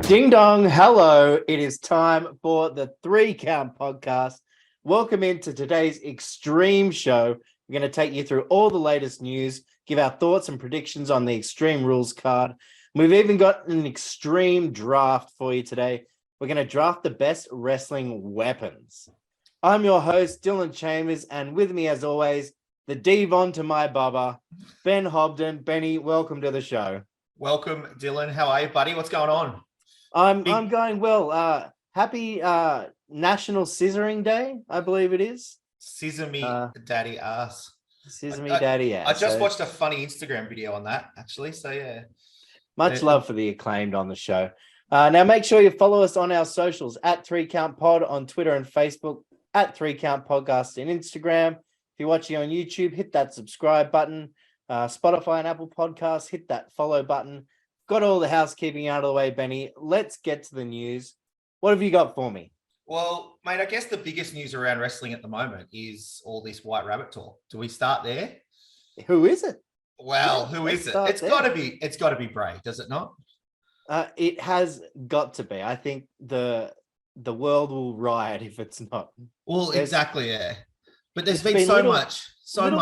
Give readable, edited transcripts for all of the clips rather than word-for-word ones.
Ding dong, hello. It is time for the 3 Count podcast. Welcome into today's Extreme Show. We're going to take you through all the latest news, give our thoughts and predictions on the Extreme Rules card. We've even got an extreme draft for you today. We're going to draft the best wrestling weapons. I'm your host, Dylan Chambers, and with me, as always, the Devon to my Bubba, Ben Hobden. Benny, welcome to the show. Welcome, Dylan. How are you, buddy? What's going on? I'm going well. Happy National Scissoring Day, I believe it is. Scissor me daddy ass. Scissor me daddy ass. I just watched a funny Instagram video on that, actually. So, yeah. Much love for the acclaimed on the show. Now, make sure you follow us on our socials at 3 Count Pod on Twitter and Facebook, at 3 Count Podcast and Instagram. If you're watching on YouTube, hit that subscribe button. Spotify and Apple Podcasts, hit that follow button. Got all the housekeeping out of the way, Benny. Let's get to the news. What have you got for me? Well, mate, I guess the biggest news around wrestling at the moment is all this White Rabbit talk. Do we start there? Who is it? Well, who is it? It's got to be Bray, does it not? It has got to be. I think the world will riot if it's not. Well, exactly, yeah. But there's been so much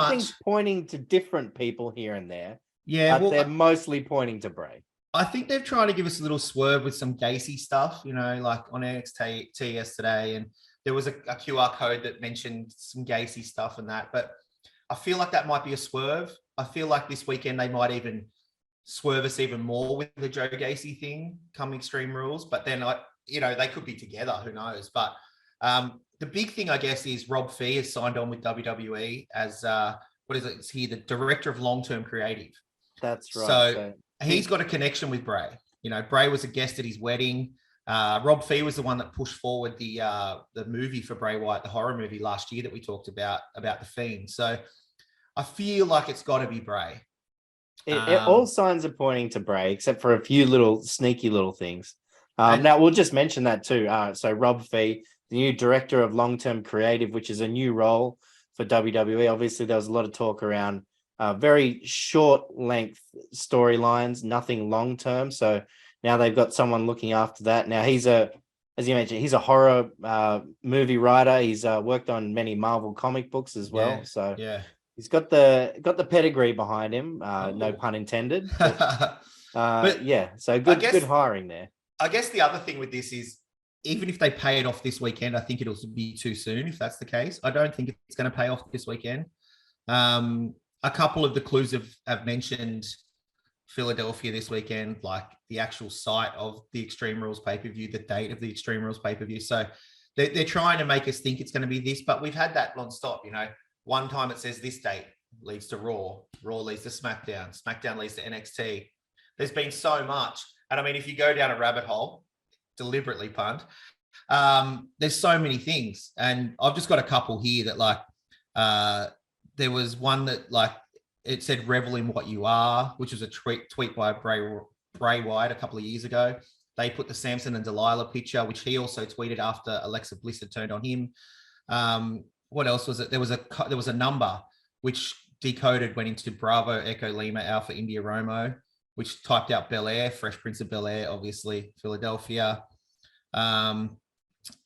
things pointing to different people here and there. Yeah, but they're mostly pointing to Bray. I think they've tried to give us a little swerve with some Gacy stuff, you know, like on NXT yesterday, and there was a QR code that mentioned some Gacy stuff and that. But I feel like that might be a swerve. I feel like this weekend they might even swerve us even more with the Joe Gacy thing come Extreme Rules. But then, they could be together. Who knows? But the big thing, I guess, is Rob Fee has signed on with WWE as Is he the director of long-term creative? That's right. So he's got a connection with Bray. You know, Bray was a guest at his wedding. Rob Fee was the one that pushed forward the movie for Bray Wyatt, the horror movie last year that we talked about The Fiend. So I feel like it's got to be Bray. All signs are pointing to Bray, except for a few little sneaky little things. Now, we'll just mention that too. So Rob Fee, the new director of long-term creative, which is a new role for WWE. Obviously, there was a lot of talk around very short length storylines, nothing long term. So now they've got someone looking after that. Now as you mentioned, he's a horror movie writer. He's worked on many Marvel comic books as well. He's got the pedigree behind him. No pun intended. So good hiring there. I guess the other thing with this is, even if they pay it off this weekend, I think it'll be too soon if that's the case. I don't think it's going to pay off this weekend. A couple of the clues have mentioned Philadelphia this weekend, like the actual site of the Extreme Rules pay-per-view, the date of the Extreme Rules pay-per-view. So they're trying to make us think it's going to be this, but we've had that non-stop. You know, one time it says this date leads to Raw leads to Smackdown, Smackdown leads to NXT. There's been so much. And I mean, if you go down a rabbit hole, deliberately punned, there's so many things. And I've just got a couple here that there was one that it said revel in what you are, which was a tweet by Bray Wyatt a couple of years ago. They put the Samson and Delilah picture, which he also tweeted after Alexa Bliss had turned on him. What else was it? There was a number which decoded, went into Bravo, Echo Lima, Alpha India Romo, which typed out Bel Air, Fresh Prince of Bel Air, obviously Philadelphia.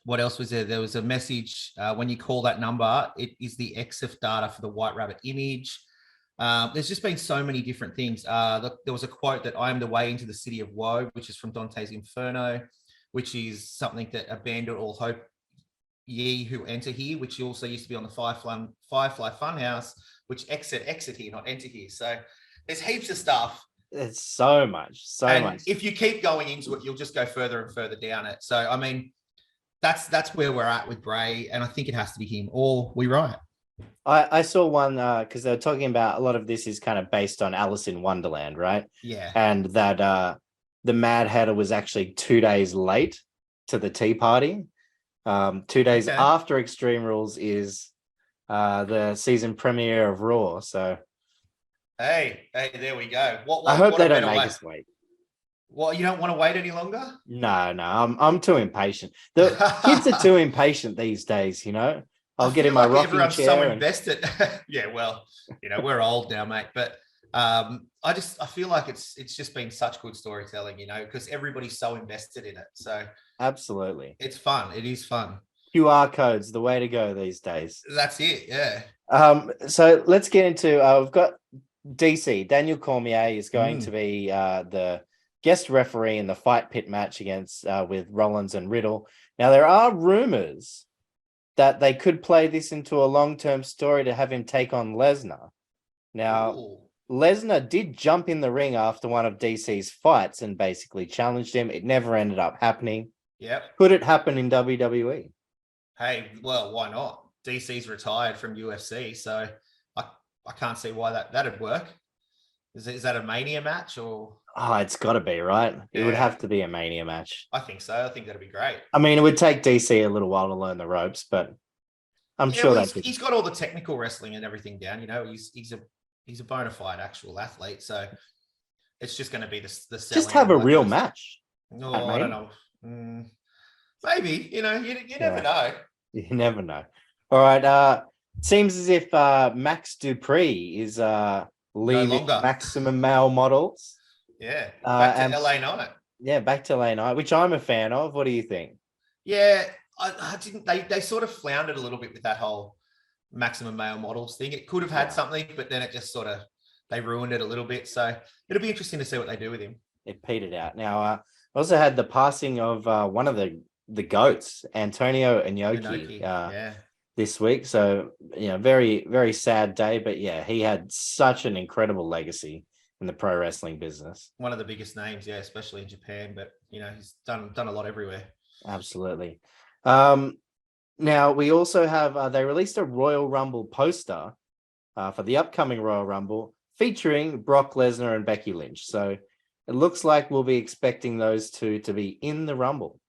What else was there? There was a message, when you call that number, it is the EXIF data for the White Rabbit image. There's just been so many different things. There was a quote that I am the way into the city of woe, which is from Dante's Inferno, which is something that abandon all hope ye who enter here, which also used to be on the Firefly Funhouse, which exit here, not enter here. So there's heaps of stuff. It's so much. If you keep going into it, you'll just go further and further down it. So, I mean, that's where we're at with Bray, and I think it has to be him, or we riot. I saw one because they were talking about a lot of this is kind of based on Alice in Wonderland, right? Yeah. And that the Mad Hatter was actually 2 days late to the tea party. 2 days after Extreme Rules is the season premiere of Raw. So, hey, there we go. I hope they don't make us wait. Well, you don't want to wait any longer? No, I'm too impatient. The kids are too impatient these days, you know. I'll get in my rocking chair. Everyone's so invested. Yeah, well, we're old now, mate. But I feel like it's just been such good storytelling, because everybody's so invested in it. So Absolutely. it's fun. It is fun. QR codes, the way to go these days. That's it. Yeah. So let's get into, we've got DC. Daniel Cormier is going to be the guest referee in the fight pit match against with Rollins and Riddle. Now, there are rumors that they could play this into a long-term story to have him take on Lesnar. Now, Ooh. Lesnar did jump in the ring after one of DC's fights and basically challenged him. It never ended up happening. Yep. Could it happen in WWE? Hey, well, why not? DC's retired from UFC, so I can't see why that'd work. Is that a Mania match or? Oh, it's got to be, right? Yeah. It would have to be a Mania match. I think so. I think that'd be great. I mean, it would take DC a little while to learn the ropes, but I'm sure he's got all the technical wrestling and everything down. He's a bona fide actual athlete, so it's just going to be the just have a real match. No, I don't know. Maybe you never know. You never know. All right. Seems as if Max Dupree is leaving no Maximum Male Models. Yeah, back to LA Knight. Yeah, back to LA Knight, which I'm a fan of. What do you think? Yeah, I didn't. They sort of floundered a little bit with that whole Maximum Male Models thing. It could have had something, but then it just sort of they ruined it a little bit. So it'll be interesting to see what they do with him. It petered out. Now, also had the passing of one of the GOATs, Antonio Inoki, this week. So, very, very sad day. But yeah, he had such an incredible legacy in the pro wrestling business. One of the biggest names, especially in Japan. But, he's done a lot everywhere. Absolutely. Now, we also have, they released a Royal Rumble poster for the upcoming Royal Rumble featuring Brock Lesnar and Becky Lynch. So it looks like we'll be expecting those two to be in the Rumble.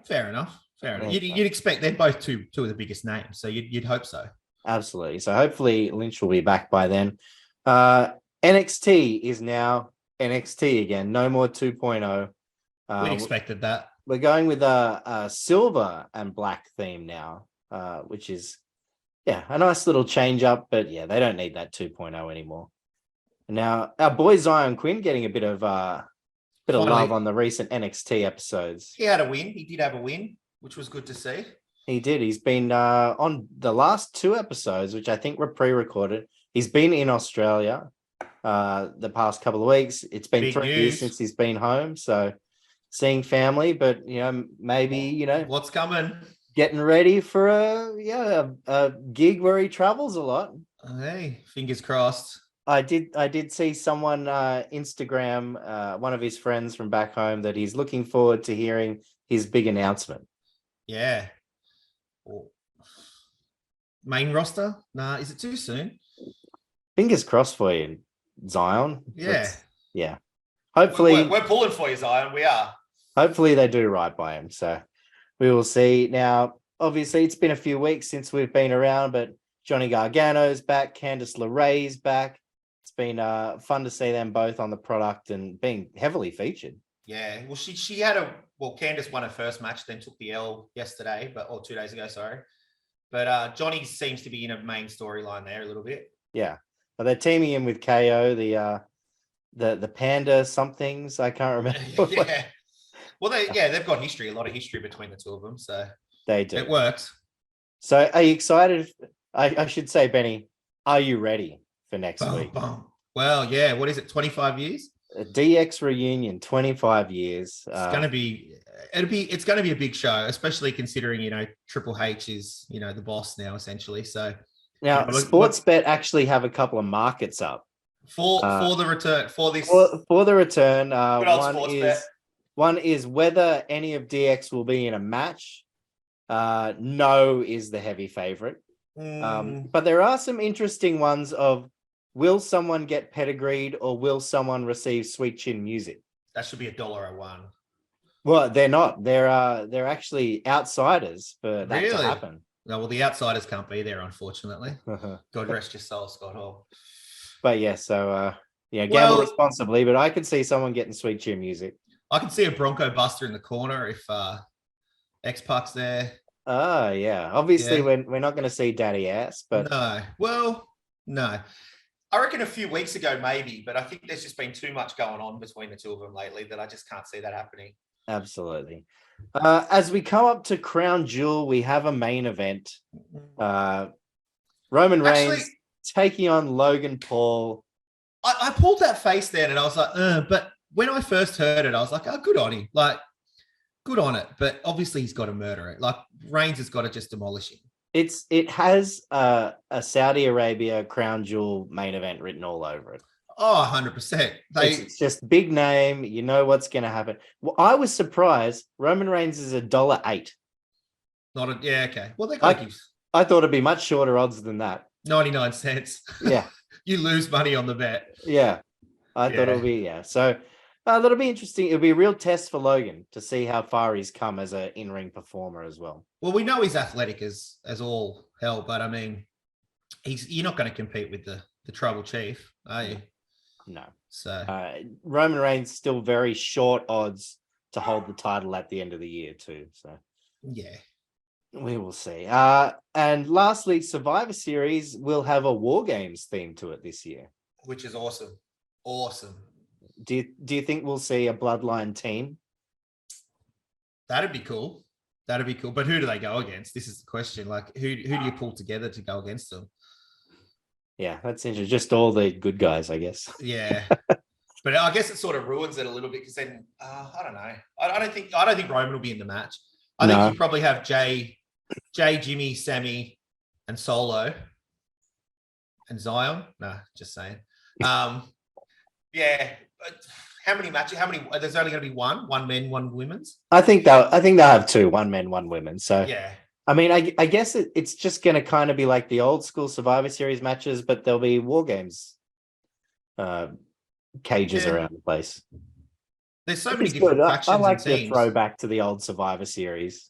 Fair enough. You'd expect they're both two of the biggest names, so you'd hope so. Absolutely. So hopefully Lynch will be back by then. NXT is now NXT again. No more 2.0. We expected that. We're going with a silver and black theme now, which is a nice little change up. But yeah, they don't need that 2.0 anymore. Now our boy Zion Quinn getting a bit of love on the recent NXT episodes. He had a win. He did have a win, which was good to see. He did. He's been on the last two episodes, which I think were pre-recorded. He's been in Australia the past couple of weeks. It's been 3 years since he's been home. So seeing family, but maybe, what's coming? Getting ready for a gig where he travels a lot. Hey, fingers crossed. I did see someone Instagram one of his friends from back home that he's looking forward to hearing his big announcement. Yeah. Main roster? Nah, is it too soon? Fingers crossed for you, Zion. Yeah. Hopefully we're pulling for you, Zion. We are. Hopefully they do right by him. So we will see. Now, obviously, it's been a few weeks since we've been around, but Johnny Gargano's back. Candice LeRae's back. It's been fun to see them both on the product and being heavily featured. Yeah, well, she had Candice won her first match, then took the L yesterday, or 2 days ago, sorry. But Johnny seems to be in a main storyline there a little bit. Yeah, but they're teaming in with KO, the Panda somethings. I can't remember. Yeah, well, they've got history, a lot of history between the two of them, so they do. It works. So, are you excited? I should say, Benny, are you ready for next week? Well, yeah. What is it? 25 years? A DX reunion, 25 years. It's going to be a big show, especially considering, Triple H is, the boss now essentially. So now Sportsbet actually have a couple of markets up for the return for this for the return. One is whether any of DX will be in a match. No is the heavy favorite. But there are some interesting ones of, will someone get pedigreed or will someone receive Sweet Chin music? That should be $1 Well, they're not. They're actually outsiders for that to happen. No, well, the outsiders can't be there, unfortunately. God rest your soul, Scott Hall. But yeah, so gamble responsibly. But I could see someone getting Sweet Chin music. I can see a Bronco Buster in the corner if X-Pac's there. Oh yeah, obviously we're not going to see Daddy Ass, but no. I reckon a few weeks ago, maybe, but I think there's just been too much going on between the two of them lately that I just can't see that happening. Absolutely. As we come up to Crown Jewel, we have a main event. Roman Reigns taking on Logan Paul. I pulled that face then and I was like, but when I first heard it, I was like, oh, good on him. Like, good on it. But obviously he's got to murder it. Like, Reigns has got to just demolish him. It has a Saudi Arabia Crown Jewel main event written all over it. Oh, 100%. It's just big name. You know what's going to happen. Well, I was surprised. Roman Reigns is $1.08. Yeah, okay. Well, they got to give. I thought it'd be much shorter odds than that. 99 cents. Yeah. You lose money on the bet. Yeah. I thought it would be, So that'll be interesting. It'll be a real test for Logan to see how far he's come as an in-ring performer as well. Well, we know he's athletic as all hell, but I mean, you're not going to compete with the Tribal Chief, are you? No. So Roman Reigns still very short odds to hold the title at the end of the year too. So yeah. We will see. And lastly, Survivor Series will have a War Games theme to it this year. Which is awesome. Awesome. Do you think we'll see a Bloodline team? That'd be cool. That'd be cool. But who do they go against? This is the question. Like, who do you pull together to go against them? Yeah, that's interesting. Just all the good guys, I guess. Yeah. But I guess it sort of ruins it a little bit because then I don't know. I don't think Roman will be in the match. I think you probably have Jay, Jimmy, Sammy, and Solo, and Zion. No, just saying. Yeah. How many matches? There's only going to be one men, one women's. I think they'll have two, one men, one women. So yeah. I mean, I guess it's just going to kind of be like the old school Survivor Series matches, but there'll be War Games cages around the place. There's so many different factions. I like and teams. the throwback to the old Survivor Series.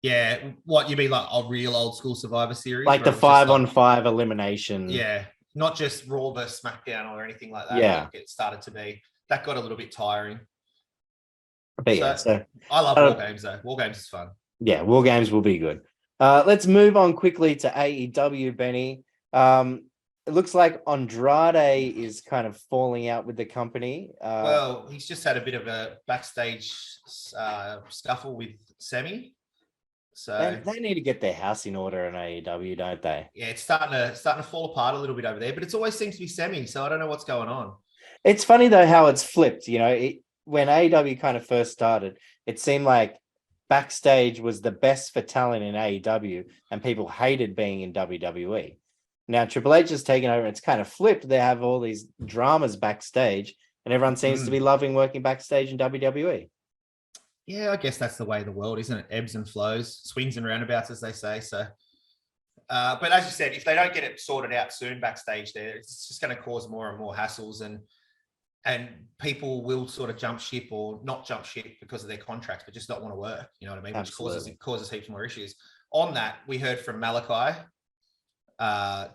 Yeah, what you mean, like a real old school Survivor Series, like the 5-on-5 elimination. Yeah, not just Raw versus Smackdown or anything like that. Yeah, like it started to be. That got a little bit tiring. But so I love War Games though. War Games is fun. Yeah, War Games will be good. Let's move on quickly to AEW, Benny. It looks like Andrade is kind of falling out with the company. Well, he's just had a bit of a backstage scuffle with Sammy. So they need to get their house in order in AEW, don't they? Yeah, it's starting to fall apart a little bit over there, but it always seems to be Sammy, so I don't know what's going on. It's funny though how it's flipped. You know, when AEW kind of first started, it seemed like backstage was the best for talent in AEW, and people hated being in WWE. Now Triple H has taken over. It's kind of flipped. They have all these dramas backstage, and everyone seems to be loving working backstage in WWE. Yeah, I guess that's the way of the world, isn't it? Ebbs and flows, swings and roundabouts, as they say. So, but as you said, if they don't get it sorted out soon backstage there, it's just going to cause more and more hassles, and people will sort of jump ship or not jump ship because of their contracts, but just not want to work. You know what I mean? Absolutely. Which causes heaps more issues. On that, we heard from Malachi,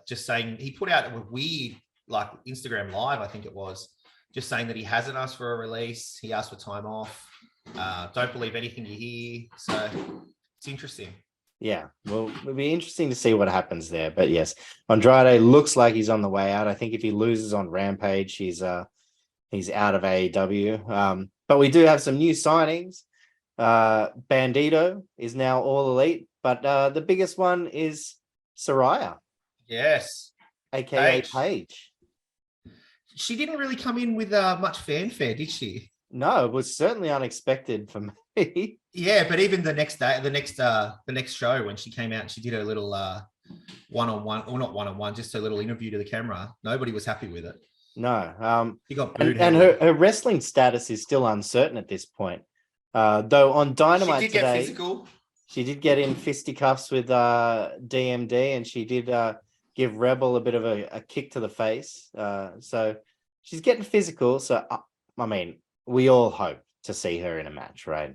just saying he put out a weird like Instagram live, I think it was, just saying that he hasn't asked for a release. He asked for time off. Don't believe anything you hear. So it's interesting. Yeah, well, it'll be interesting to see what happens there. But yes, Andrade looks like he's on the way out. I think if he loses on Rampage, he's out of AEW. But we do have some new signings. Bandito is now All Elite, but the biggest one is Saraya. Yes. AKA Paige. She didn't really come in with much fanfare, did she? No, it was certainly unexpected for me. Yeah, but even the next day, the next show when she came out and she did her little one-on-one, or not one-on-one, just her little interview to the camera, nobody was happy with it. No. She got booed. And her wrestling status is still uncertain at this point. Though on Dynamite she did today, get physical. She did get in fisticuffs with DMD, and she did give Rebel a bit of a kick to the face. So she's getting physical. So, I mean, we all hope to see her in a match, right?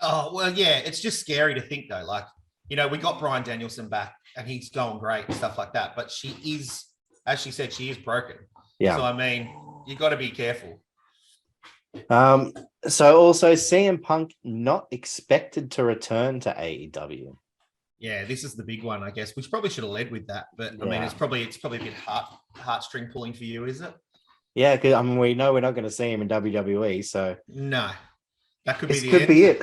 Oh, well, yeah. It's just scary to think, though. Like, you know, we got Bryan Danielson back, and he's going great and stuff like that. But she is, as she said, she is broken. Yeah. So, I mean, you got to be careful. So also CM Punk not expected to return to AEW. Yeah, this is the big one, I guess. Which probably should have led with that, but I mean, Yeah. it's probably a bit heartstring pulling for you, is it? Yeah, because I mean, we know we're not going to see him in WWE, so No, that could be this the could end. be it.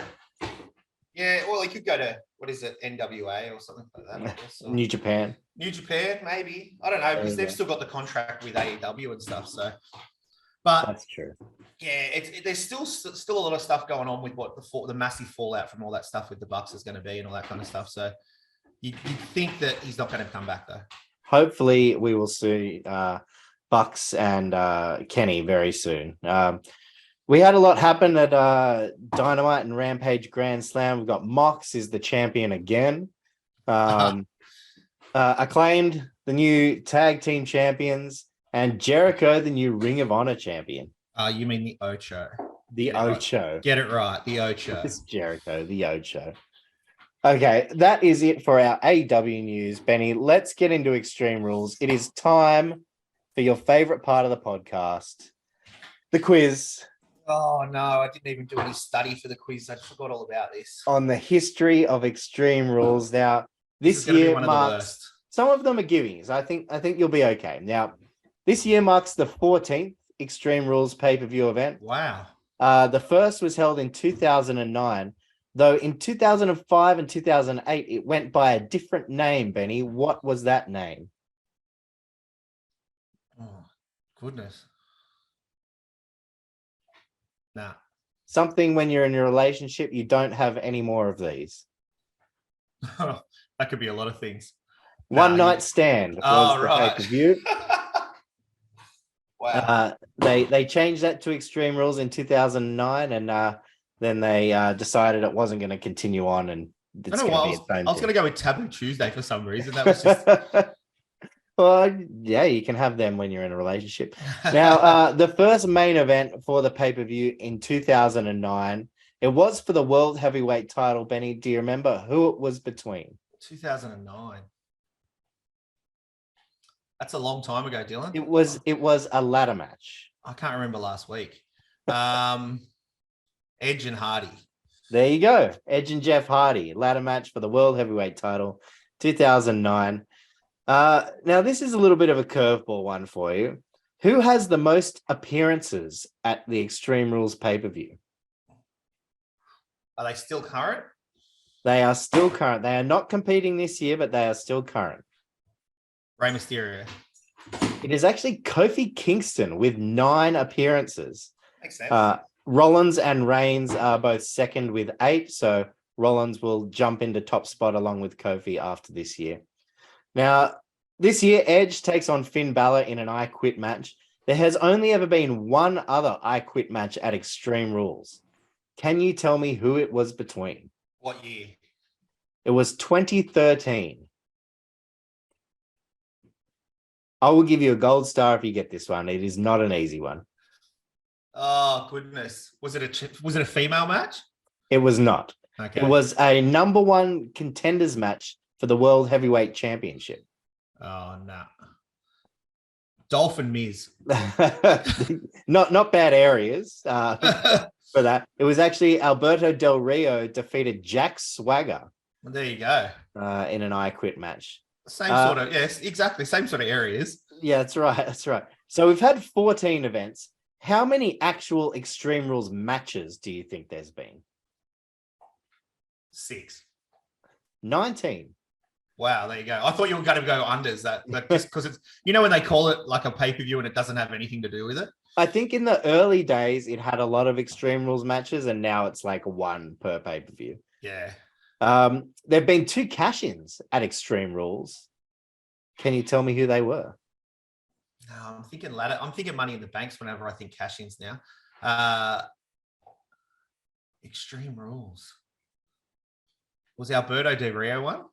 Yeah, well, he could go to what is it, NWA or something like that. I guess, or New Japan. New Japan, maybe. I don't know, because they've still got the contract with AEW and stuff. So, but That's true. yeah, there's still a lot of stuff going on with what the massive fallout from all that stuff with the Bucks is going to be and all that kind of stuff. So you think that he's not going to come back though. Hopefully, we will see Bucks and Kenny very soon. We had a lot happen at Dynamite and Rampage Grand Slam. We've got Mox is the champion again. Acclaimed, the new tag team champions, and Jericho, the new Ring of Honor champion. You mean the Ocho? The Ocho. Right. Get it right, the Ocho. It's Jericho, the Ocho. Okay, that is it for our AEW news, Benny. Let's get into Extreme Rules. It is time for your favorite part of the podcast, the quiz. Oh, no, I didn't even do any study for the quiz. I forgot all about this. On the history of Extreme Rules. Now, this year marks, some of them are givings. I think you'll be okay. Now, this year marks the 14th Extreme Rules pay-per-view event. Wow. The first was held in 2009, though in 2005 and 2008, it went by a different name, Benny. What was that name? Oh, goodness. Nah. Something when you're in a relationship, you don't have any more of these. That could be a lot of things. One Night Stand was the pay-per-view. Wow. They changed that to Extreme Rules in 2009, and then they decided it wasn't going to continue on. And I was going to go with Taboo Tuesday for some reason. That was just. Well, yeah, you can have them when you're in a relationship. Now, the first main event for the pay-per-view in 2009, it was for the World Heavyweight title. Benny, do you remember who it was between? 2009. That's a long time ago, Dylan. It was a ladder match. I can't remember last week. Edge and Hardy. There you go. Edge and Jeff Hardy, ladder match for the World Heavyweight title, 2009. Now, this is a little bit of a curveball one for you. Who has the most appearances at the Extreme Rules pay-per-view? Are they still current? They are still current. They are not competing this year, but they are still current. Rey Mysterio. It is actually Kofi Kingston with 9 appearances. Makes sense. Rollins and Reigns are both second with 8, so Rollins will jump into top spot along with Kofi after this year. Now, this year, Edge takes on Finn Balor in an I Quit match. There has only ever been one other I Quit match at Extreme Rules. Can you tell me who it was between? What year? It was 2013. I will give you a gold star if you get this one. It is not an easy one. Oh, goodness. Was it a female match? It was not. Okay. It was a number 1 contenders match for the World Heavyweight Championship. Oh, no. Dolphin Miz. not bad areas for that. It was actually Alberto Del Rio defeated Jack Swagger. Well, there you go. In an I Quit match. Same sort of, yes, exactly. Same sort of areas. Yeah, that's right. That's right. So we've had 14 events. How many actual Extreme Rules matches do you think there's been? 6. 19. Wow, there you go. I thought you were going to go unders that just because it's, when they call it like a pay-per-view and it doesn't have anything to do with it. I think in the early days it had a lot of Extreme Rules matches, and now it's like 1 per pay-per-view. Yeah. There've been 2 cash-ins at Extreme Rules. Can you tell me who they were? No, I'm thinking ladder. I'm thinking Money in the Banks whenever I think cash-ins now. Extreme Rules. Was Alberto Del Rio one?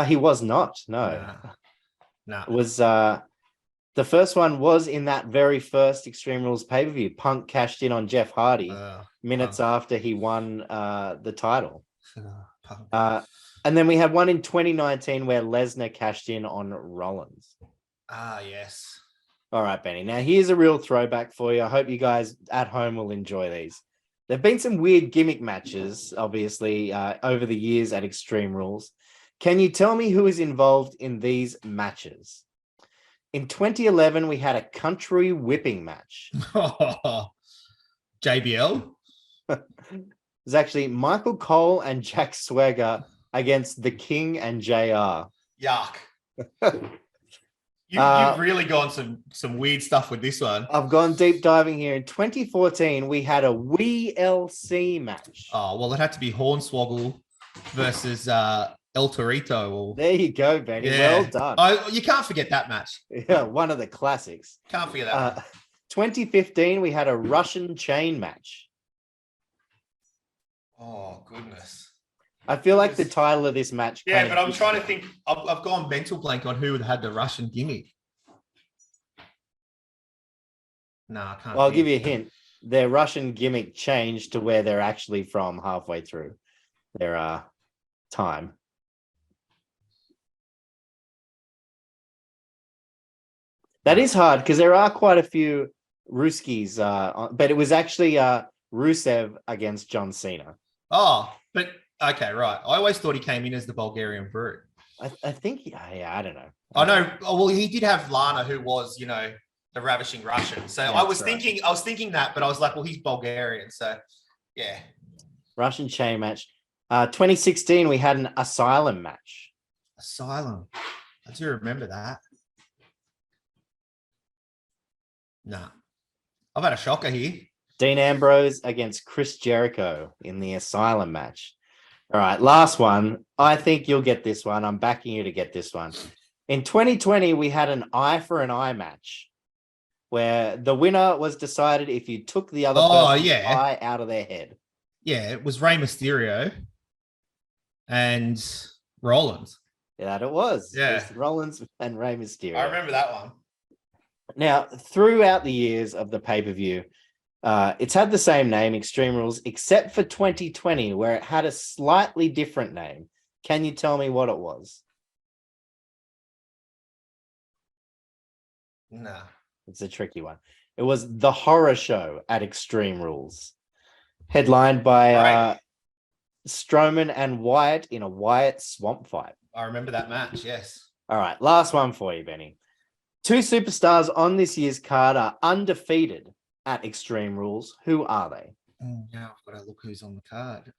He was not. No. No. It was the first one was in that very first Extreme Rules pay-per-view. Punk cashed in on Jeff Hardy minutes after he won the title. And then we had one in 2019 where Lesnar cashed in on Rollins. Yes. All right, Benny. Now, here's a real throwback for you. I hope you guys at home will enjoy these. There've been some weird gimmick matches, obviously, over the years at Extreme Rules. Can you tell me who is involved in these matches? In 2011, we had a country whipping match. JBL? It was actually Michael Cole and Jack Swagger against The King and JR. Yuck. You've really gone some weird stuff with this one. I've gone deep diving here. In 2014, we had a WLC match. Oh, well, it had to be Hornswoggle versus El Torito. There you go, Benny. Yeah. Well done. Oh, you can't forget that match. Yeah, one of the classics. Can't forget that one. 2015, we had a Russian chain match. Oh, goodness. I feel like the title of this match. Yeah, but I'm trying to think. I've gone mental blank on who had the Russian gimmick. No, I can't. Well, I'll give you a hint. Their Russian gimmick changed to where they're actually from halfway through their time. That is hard because there are quite a few Ruskies, but it was actually Rusev against John Cena. Oh, but okay, right. I always thought he came in as the Bulgarian Brute. I think, yeah, I don't know. I know. Well, he did have Lana, who was, the ravishing Russian. So yeah, I was thinking that, but I was like, well, he's Bulgarian. So, yeah. Russian chain match. 2016, we had an Asylum match. Asylum. I do remember that. Nah. I've had a shocker here. Dean Ambrose against Chris Jericho in the Asylum match. All right, last one. I think you'll get this one. I'm backing you to get this one. In 2020, we had an eye for an eye match where the winner was decided if you took the other person's eye out of their head. Yeah, it was Rey Mysterio and Rollins. Yeah, that it was. Yeah. It was Rollins and Rey Mysterio. I remember that one. Now, throughout the years of the pay-per-view, it's had the same name, Extreme Rules, except for 2020, where it had a slightly different name. Can you tell me what it was? No. It's a tricky one. It was The Horror Show at Extreme Rules, headlined by Strowman and Wyatt in a Wyatt swamp fight. I remember that match, yes. All right, last one for you, Benny. Two superstars on this year's card are undefeated at Extreme Rules. Who are they? Oh, now I've got to look who's on the card.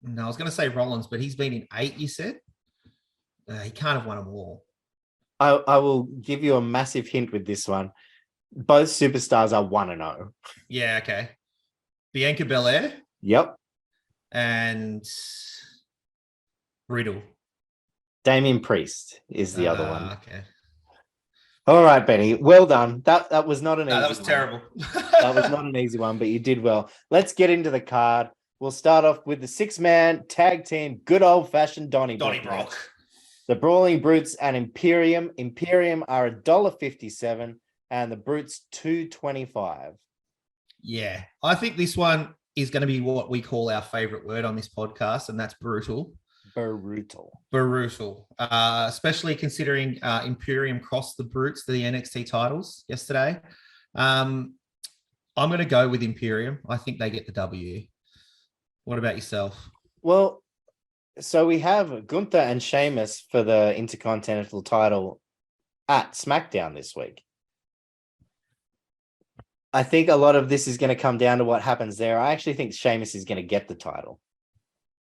No, I was going to say Rollins, but he's been in 8, you said? He can't have won them all. I will give you a massive hint with this one. Both superstars are 1-0. Yeah, okay. Bianca Belair? Yep. And Riddle. Damien Priest is the other one. Okay. All right, Benny. Well done. That was not an easy one. That was terrible. That was not an easy one, but you did well. Let's get into the card. We'll start off with the 6-man tag team, good old-fashioned Donnybrook. The Brawling Brutes and Imperium. Imperium are $1.57 and the Brutes $2.25. Yeah. I think this one is going to be what we call our favorite word on this podcast, and that's brutal. Brutal. Especially considering Imperium crossed the Brutes to the NXT titles yesterday. I'm going to go with Imperium. I think they get the W. What about yourself? Well, so we have Gunther and Sheamus for the Intercontinental title at SmackDown this week. I think a lot of this is going to come down to what happens there. I actually think Sheamus is going to get the title.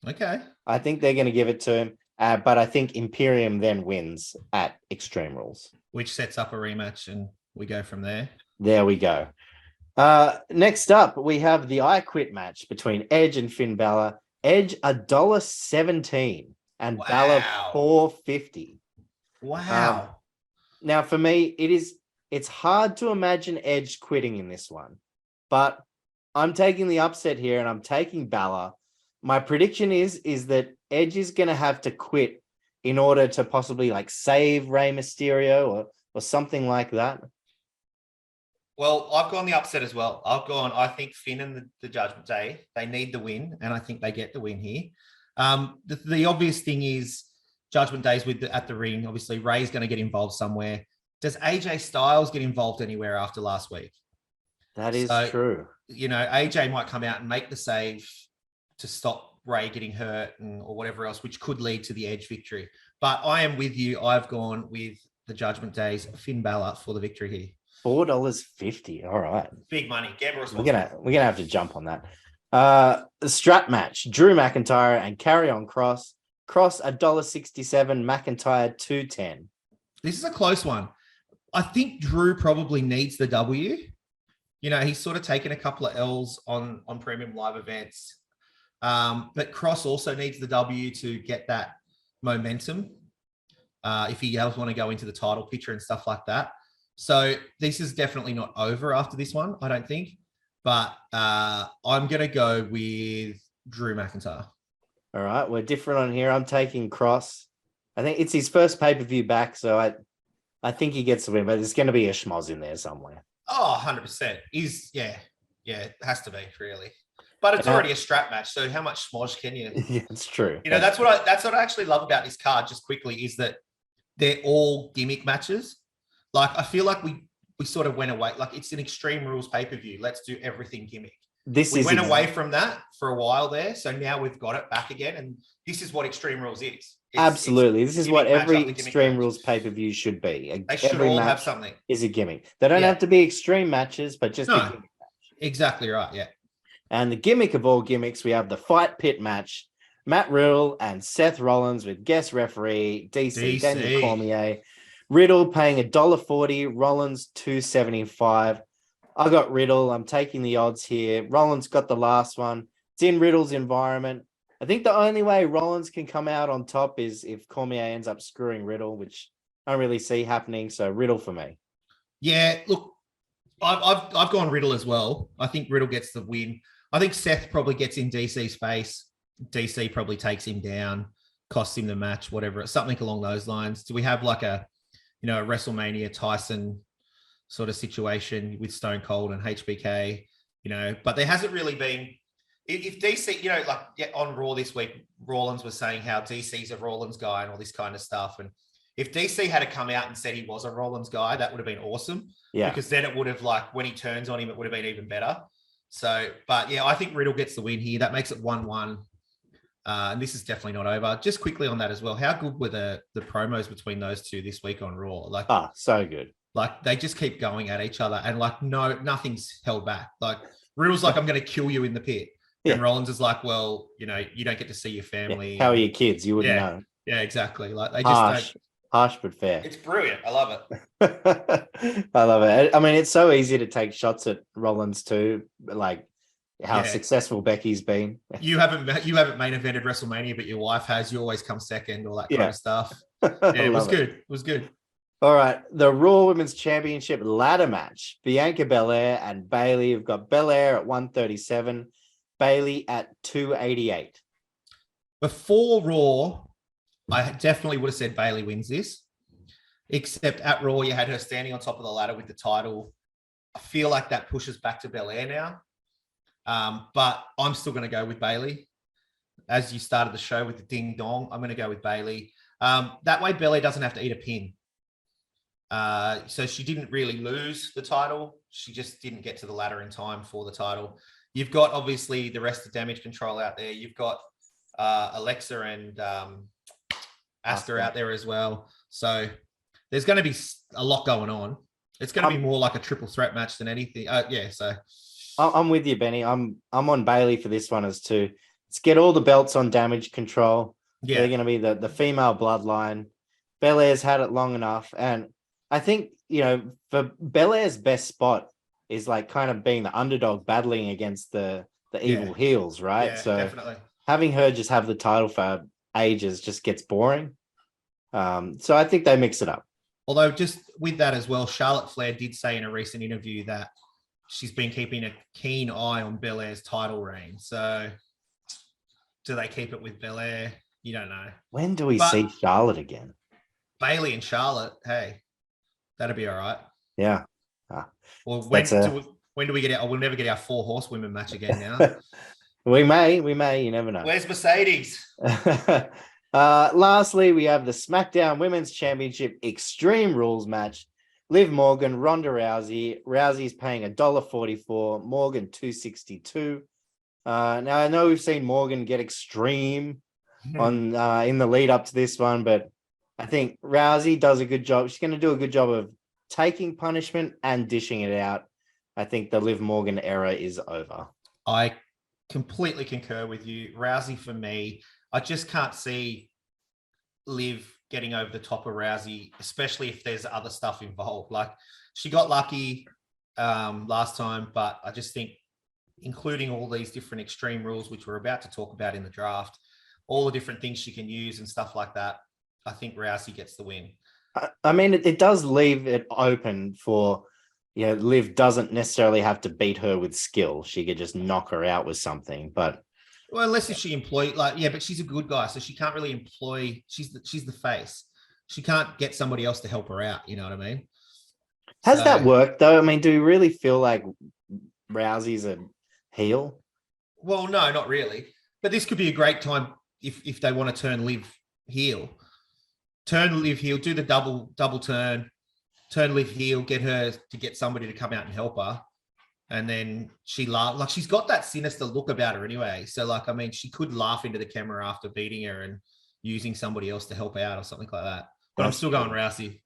Okay. I think they're going to give it to him, but I think Imperium then wins at Extreme Rules. Which sets up a rematch, and we go from there. There we go. Next up, we have the I Quit match between Edge and Finn Balor. Edge $1.17 and Balor $4.50. Wow. Now, for me, it's hard to imagine Edge quitting in this one, but I'm taking the upset here and I'm taking Balor. My prediction is that Edge is going to have to quit in order to possibly save Rey Mysterio or something like that. Well, I've gone the upset as well. I think Finn and the Judgment Day, they need the win, and I think they get the win here. The obvious thing is Judgment Days at the ring. Obviously, Ray's going to get involved somewhere. Does AJ Styles get involved anywhere after last week? That is true. AJ might come out and make the save to stop Ray getting hurt or whatever else, which could lead to the Edge victory. But I am with you. I've gone with the Judgment Days, Finn Balor for the victory here. $4.50. All right. Big money. We're gonna have to jump on that. The strap match, Drew McIntyre and Karrion Kross. Kross $1.67, McIntyre $2.10. This is a close one. I think Drew probably needs the W. He's sort of taken a couple of L's on premium live events. But Kross also needs the W to get that momentum if he does want to go into the title picture and stuff like that. So this is definitely not over after this one, I don't think. But I'm going to go with Drew McIntyre. All right, we're different on here. I'm taking Kross. I think it's his first pay-per-view back, so I think he gets the win, but there's going to be a schmoz in there somewhere. Oh, 100%. It has to be, really. But it's already a strap match, so how much schmoz can you? Yeah, it's true. That's what I actually love about this card, just quickly, is that they're all gimmick matches. Like, I feel like we sort of went away. Like, it's an Extreme Rules pay-per-view. Let's do everything gimmick. We went away from that for a while there, so now we've got it back again, and this is what Extreme Rules is. Absolutely. This is what every Extreme Rules pay-per-view should be. They should all have something. Is a gimmick. They don't have to be extreme matches, but just a gimmick match. Exactly right, yeah. And the gimmick of all gimmicks, we have the Fight Pit match. Matt Riddle and Seth Rollins with guest referee DC. Daniel Cormier. Riddle paying $1.40, Rollins $2.75. I got Riddle. I'm taking the odds here. Rollins got the last one. It's in Riddle's environment. I think the only way Rollins can come out on top is if Cormier ends up screwing Riddle, which I don't really see happening. So Riddle for me. Yeah, look, I've gone Riddle as well. I think Riddle gets the win. I think Seth probably gets in DC's face. DC probably takes him down, costs him the match, whatever, something along those lines. Do we have like a WrestleMania Tyson sort of situation with Stone Cold and HBK? But there hasn't really been. If DC, on Raw this week, Rollins was saying how DC's a Rollins guy and all this kind of stuff. And if DC had to come out and said he was a Rollins guy, that would have been awesome. Yeah. Because then it would have, when he turns on him, it would have been even better. So, but yeah, I think Riddle gets the win here. That makes it 1-1. And this is definitely not over. Just quickly on that as well, how good were the promos between those two this week on Raw? So good. They just keep going at each other, and nothing's held back. Riddle's like, I'm going to kill you in the pit. Yeah. And Rollins is like, well, you don't get to see your family. Yeah. How are your kids? You wouldn't know. Yeah, exactly. They just harsh but fair. It's brilliant. I love it. I love it. I mean, it's so easy to take shots at Rollins too, how successful Becky's been. You haven't main evented WrestleMania, but your wife has. You always come second, all that kind of stuff. Yeah, it was good. It was good. All right, the Raw Women's Championship ladder match. Bianca Belair and Bayley. We've got Belair at 137, Bayley at 288. Before Raw, I definitely would have said Bayley wins this. Except at Raw, you had her standing on top of the ladder with the title. I feel like that pushes back to Belair now. But I'm still going to go with Bayley. As you started the show with the ding dong, I'm going to go with Bayley. That way, Belair doesn't have to eat a pin. So she didn't really lose the title. She just didn't get to the ladder in time for the title. You've got, obviously, the rest of Damage Control out there. You've got Alexa and Asuka out there as well. So there's going to be a lot going on. It's going to be more like a triple threat match than anything. So I'm with you, Benny. I'm on Bayley for this one as too. Let's get all the belts on Damage Control. Yeah. They're going to be the female bloodline. Belair's had it long enough. And I think, for Belair's best spot is kind of being the underdog battling against the evil heels, right? Yeah, so definitely. Having her just have the title for ages just gets boring. So I think they mix it up. Although just with that as well, Charlotte Flair did say in a recent interview that she's been keeping a keen eye on Belair's title reign. So do they keep it with Belair? You don't know. When do we see Charlotte again? Bayley and Charlotte, hey, that'll be all right. Yeah. Well, when do we get our? We'll never get our 4 horsewomen match again now. We may. You never know. Where's Mercedes? Lastly, we have the SmackDown Women's Championship Extreme Rules match. Liv Morgan, Ronda Rousey. Rousey's paying $1.44, Morgan $2.62. Now I know we've seen Morgan get extreme on in the lead up to this one, but I think Rousey does a good job. She's going to do a good job of taking punishment and dishing it out. I think the Liv Morgan era is over. I completely concur with you. Rousey for me, I just can't see Liv getting over the top of Rousey, especially if there's other stuff involved. Like she got lucky last time, but I just think including all these different extreme rules, which we're about to talk about in the draft, all the different things she can use and stuff like that, I think Rousey gets the win. I mean, it does leave it open for, Liv doesn't necessarily have to beat her with skill. She could just knock her out with something, but. Well, unless if she but she's a good guy, so she can't really employ. She's the face. She can't get somebody else to help her out. You know what I mean? Has that worked though? I mean, do we really feel like Rousey's a heel? Well, no, not really. But this could be a great time if they want to turn Liv heel. Turn Liv heel, do the double turn, turn Liv heel, get her to get somebody to come out and help her. And then she's got that sinister look about her anyway. So she could laugh into the camera after beating her and using somebody else to help out or something like that. But I'm still going Rousey.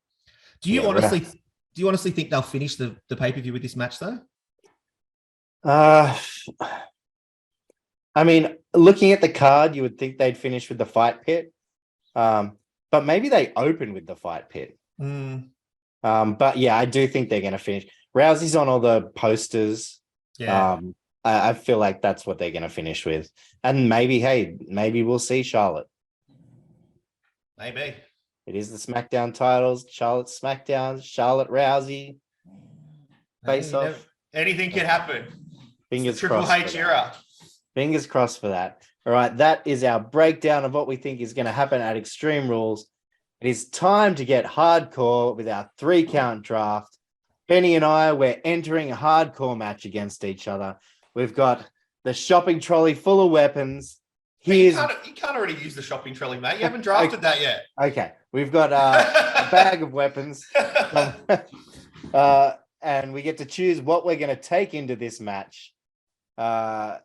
Do you honestly think they'll finish the pay-per-view with this match though? I mean, looking at the card, you would think they'd finish with the fight pit. But maybe they open with the fight pit. But yeah, I do think they're going to finish. Rousey's on all the posters. Yeah. I feel like that's what they're going to finish with. And maybe we'll see Charlotte. Maybe. It is the SmackDown titles. Charlotte SmackDown, Charlotte Rousey. Face off. Anything could happen. Fingers Triple crossed. H era. Fingers crossed for that. All right, that is our breakdown of what we think is going to happen at Extreme Rules. It is time to get hardcore with our 3-count draft. Benny and I, we're entering a hardcore match against each other. We've got the shopping trolley full of weapons. You can't already use the shopping trolley, mate. You haven't drafted that yet. Okay, we've got a bag of weapons. And we get to choose what we're going to take into this match to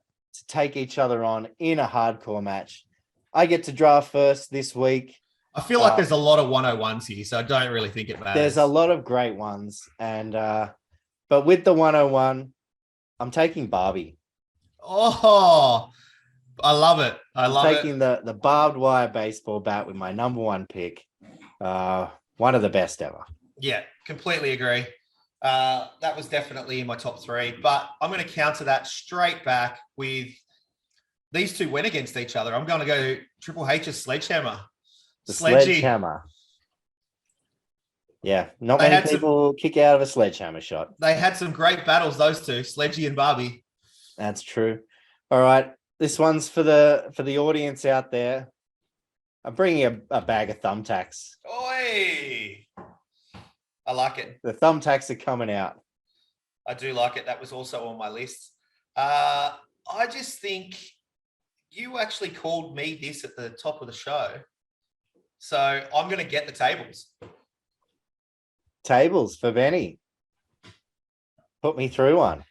take each other on in a hardcore match. I get to draft first this week. I feel like there's a lot of 101s here, so I don't really think it matters. There's a lot of great ones. And but with the 101, I'm taking Barbie. Oh, I love it. I'm taking the barbed wire baseball bat with my number 1 pick. One of the best ever. Yeah, completely agree. That was definitely in my top 3, but I'm going to counter that straight back with these two went against each other. I'm going to go Triple H's Sledgehammer. The sledgehammer. Yeah, not many people kick out of a sledgehammer shot. They had some great battles, those two, Sledgy and Barbie. That's true. All right, this one's for the audience out there. I'm bringing a bag of thumbtacks. Oi! I like it. The thumbtacks are coming out. I do like it. That was also on my list. I just think you actually called me this at the top of the show. So I'm going to get the tables. Tables for Benny. Put me through one.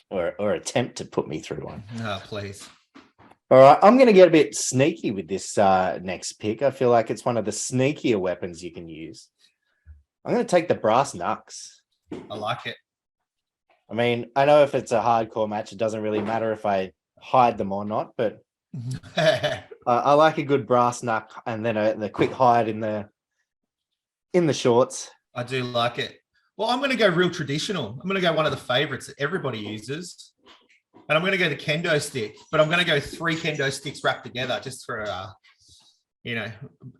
Or attempt to put me through one. Oh, please. All right. I'm going to get a bit sneaky with this next pick. I feel like it's one of the sneakier weapons you can use. I'm going to take the brass knucks. I like it. I mean, I know if it's a hardcore match, it doesn't really matter if I hide them or not, but I like a good brass knuck and then the quick hide in the shorts. I do like it. Well, I'm going to go real traditional. I'm going to go one of the favorites that everybody uses. And I'm going to go the kendo stick, but I'm going to go 3 kendo sticks wrapped together just for,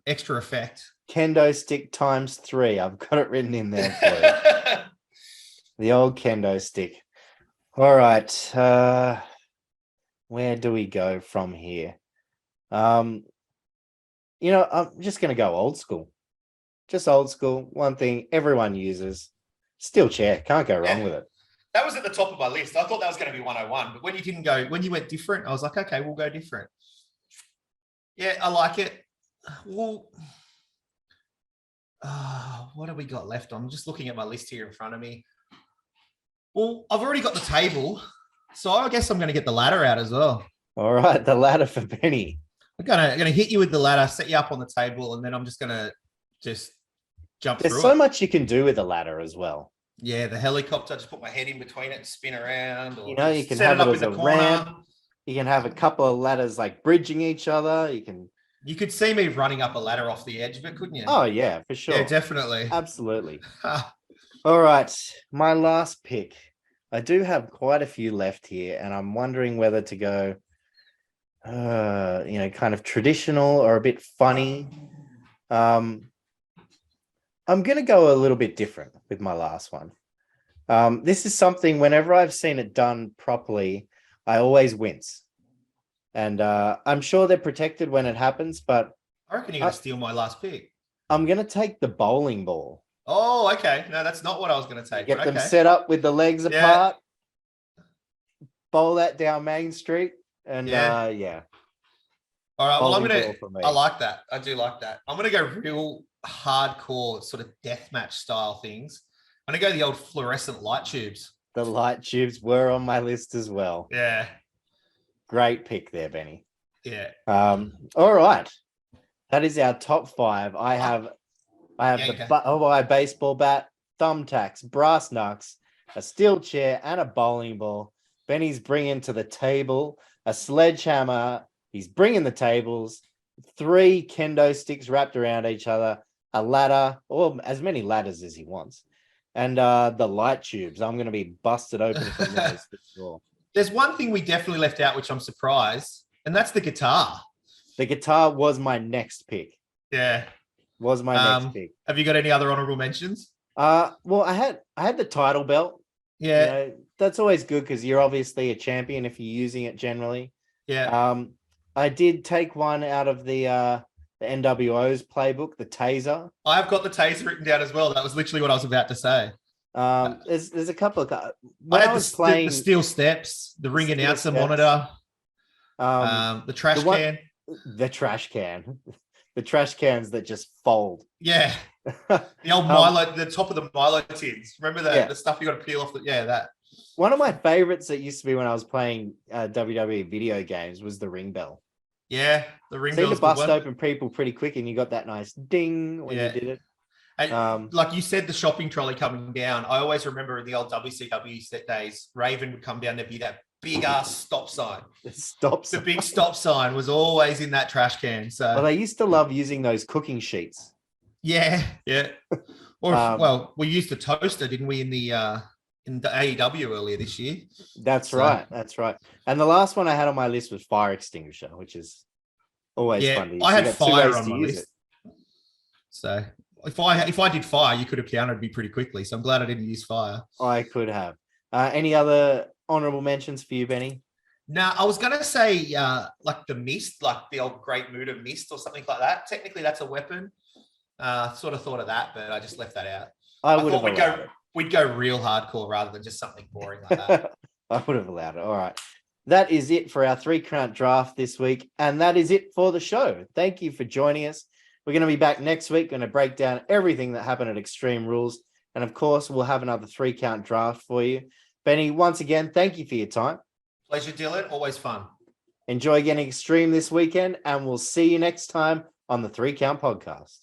extra effect. Kendo stick times 3. I've got it written in there for you. The old kendo stick. All right. Where do we go from here? I'm just going to go old school. Just old school. One thing everyone uses. Steel chair. Can't go wrong with it. That was at the top of my list. I thought that was going to be 101. But when you went different, I was like, okay, we'll go different. Yeah, I like it. Well, what have we got left? I'm just looking at my list here in front of me. Well, I've already got the table, so I guess I'm going to get the ladder out as well. All right, the ladder for Benny. I'm gonna hit you with the ladder, set you up on the table, and then I'm just gonna jump There's through so it. much you can do with a ladder as well. Yeah, the helicopter, just put my head in between it and spin around. Or You can set have it up it as in a the corner. ramp. You can have a couple of ladders like bridging each other. You could see me running up a ladder off the edge of it, couldn't you? Oh, yeah, for sure. Yeah, definitely. Absolutely. All right, my last pick. I do have quite a few left here, and I'm wondering whether to go, kind of traditional or a bit funny. I'm going to go a little bit different with my last one. This is something, whenever I've seen it done properly, I always wince. And I'm sure they're protected when it happens, but I reckon you're going to steal my last pick. I'm going to take the bowling ball. Oh, okay. No, that's not what I was going to take. Get them set up with the legs apart, bowl that down Main Street, and All right. Well, I like that. I do like that. I'm going to go real hardcore sort of deathmatch style things. I'm going to go the old fluorescent light tubes. The light tubes were on my list as well. Yeah. Great pick there, Benny. Yeah. All right. That is our top 5. I have the baseball bat, thumbtacks, brass knucks, a steel chair, and a bowling ball. Benny's bringing to the table a sledgehammer. He's bringing the tables, 3 kendo sticks wrapped around each other, a ladder, or as many ladders as he wants, and the light tubes. I'm going to be busted open from those for sure. There's one thing we definitely left out, which I'm surprised, and that's the guitar. The guitar was my next pick. Yeah. Was my next pick. Have you got any other honorable mentions? Well, I had the title belt. Yeah. That's always good because you're obviously a champion if you're using it generally. Yeah. I did take one out of the NWO's playbook, the taser. I've got the taser written down as well. That was literally what I was about to say. There's a couple of I had the steel steps, the ring announcer monitor, the trash can. The trash can. The trash cans that just fold. Yeah. The old Milo, the top of the Milo tins. Remember that? Yeah. The stuff you got to peel off. That. One of my favorites that used to be when I was playing WWE video games was the ring bell. Yeah, the ring bell. Seemed to bust open people pretty quick, and you got that nice ding when you did it. And like you said, the shopping trolley coming down. I always remember in the old WCW set days, Raven would come down. There'd be that big ass stop sign. The big stop sign was always in that trash can. So they used to love using those cooking sheets. Yeah. Or we used the toaster, didn't we, in the AEW earlier this year? That's right. And the last one I had on my list was fire extinguisher, which is always fun to use. I had fire on my list. So if I did fire, you could have countered me pretty quickly. So I'm glad I didn't use fire. I could have. Any other honorable mentions for you, Benny? No, I was going to say like the mist, like the old Great Muta mist or something like that. Technically, that's a weapon. Sort of thought of that, but I just left that out. I thought we'd go real hardcore rather than just something boring like that. I would have allowed it. All right. That is it for our 3-count draft this week. And that is it for the show. Thank you for joining us. We're going to be back next week, going to break down everything that happened at Extreme Rules. And of course, we'll have another 3-count draft for you. Benny, once again, thank you for your time. Pleasure, Dylan. Always fun. Enjoy getting extreme this weekend, and we'll see you next time on the 3-Count Podcast.